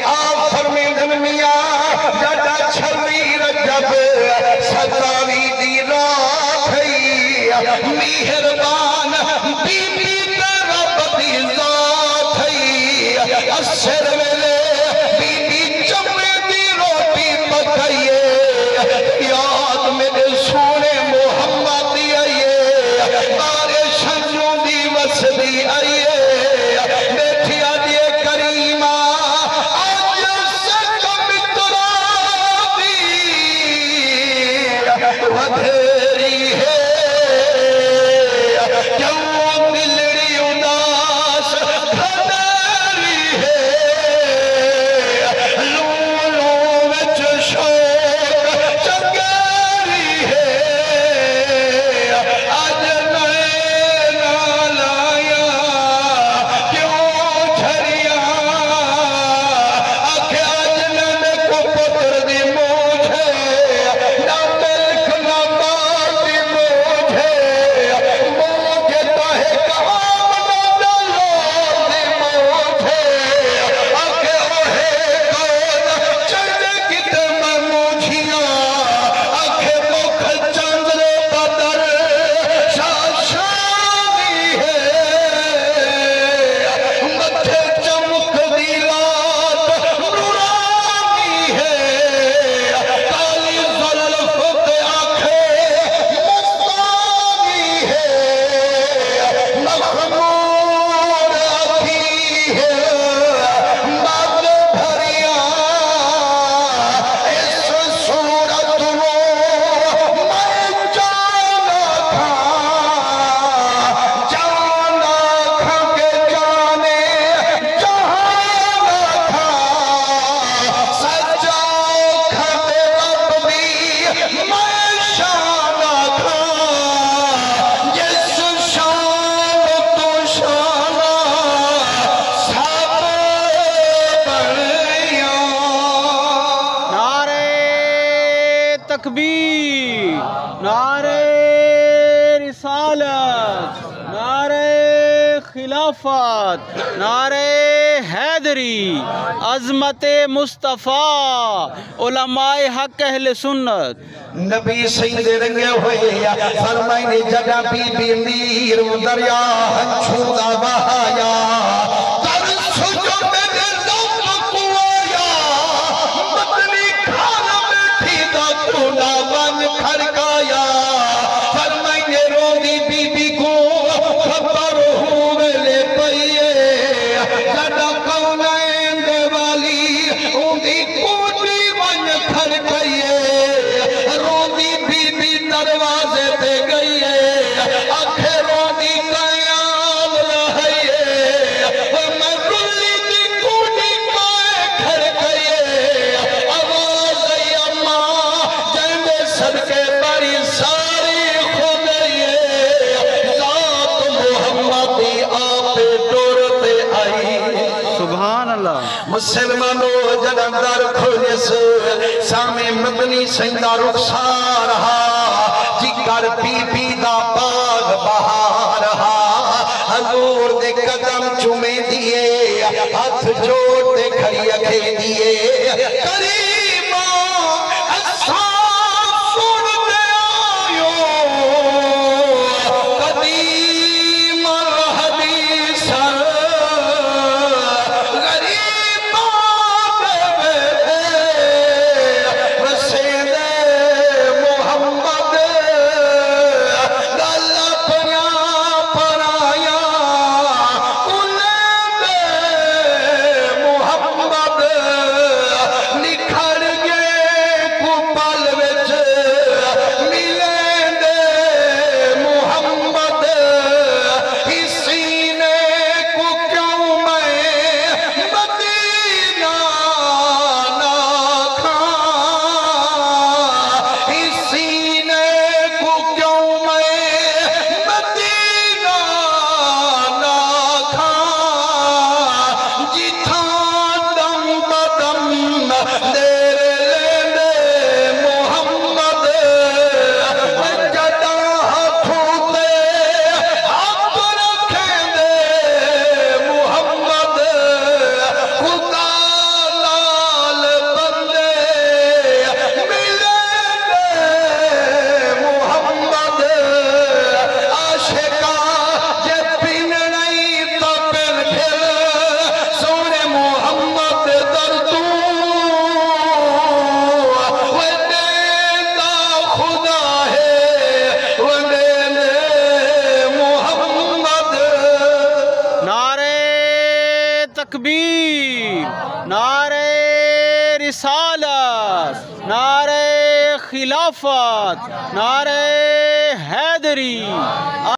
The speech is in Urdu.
آپ فرمیدن میاں جڑا چھوی رجب ستاوی دی رات ہے مہربان بی بی رب دی ذات ہے اثر ویلے بی بی چمے دی روٹی پکائیے یاد میرے سونے محمد دی آئیے بارے شنجوں دی وسدی آئیے بیٹھی آدھیے کریمہ آج سکم ترابی ودھری ہے کیوں ملڑی اداس کھدری ہے لولوں وچ شوق چنگری ہے آج نئے نالایا کیوں جھریا آکھے آج ننے کو پتر دی موجھے نہ ملک نہ بار دی موجھے موجھے تاہے کام نہ دلور دی موجھے آکھے اوہے کون چڑھے کتے میں موجھیاں آکھے مکھل چندر بدر شاشانی ہے متھے چمک دی رات نورانی ہے کالی ظلف پہ آنکھیں مستانی ہے مخمور آتی ہے بات بھریاں اس صورت میں جانا تھا کہ جانے جہانا تھا سجا کھتے رب بھی میں شانا تھا جس شان تو شانا سب بڑیاں نعرہ تکبیر، نعرہ رسالت، نعرہ خلافت، نعرہ حیدری، عظمت مصطفیٰ، علماء حق اہل سنت۔ نبی سید رنگے ہوئے فرمائنے جگہ بی بی میر دریا ہنچھودا بہایا ترس جو میرے لوگ کو آیا مدنی کھانا بیٹھی دا توڑا بن کھڑکایا فرمائنے روندی بی بی کو خبر ہوئے لے پئیے جڑا کونین دے والی اوندی کوٹی بن کھڑکائیے روندی بی بی دروازے پہ گئیے آنکھیں روندی قیام رہیے میں رلی دی کوٹی پائے کھڑکائیے آواز ای اماں جیندے صدقے بڑی ساری خودیے ذات محمدی آپ دورتے آئی سبحان اللہ۔ مسلمانوں جلندر کھولیس سامے مدنی سیندہ رخسار رہا جگر بی بی دا باغ بہار رہا حضور دے قدم چومے دیئے ہاتھ جوڑ دے کھڑی اکھے دیئے کریمہ اصحاب سن دے آئیو قدیم الحدیث محمد نکھڑ تکبیر، نعرہ رسالت، نعرہ خلافت، نعرہ حیدری۔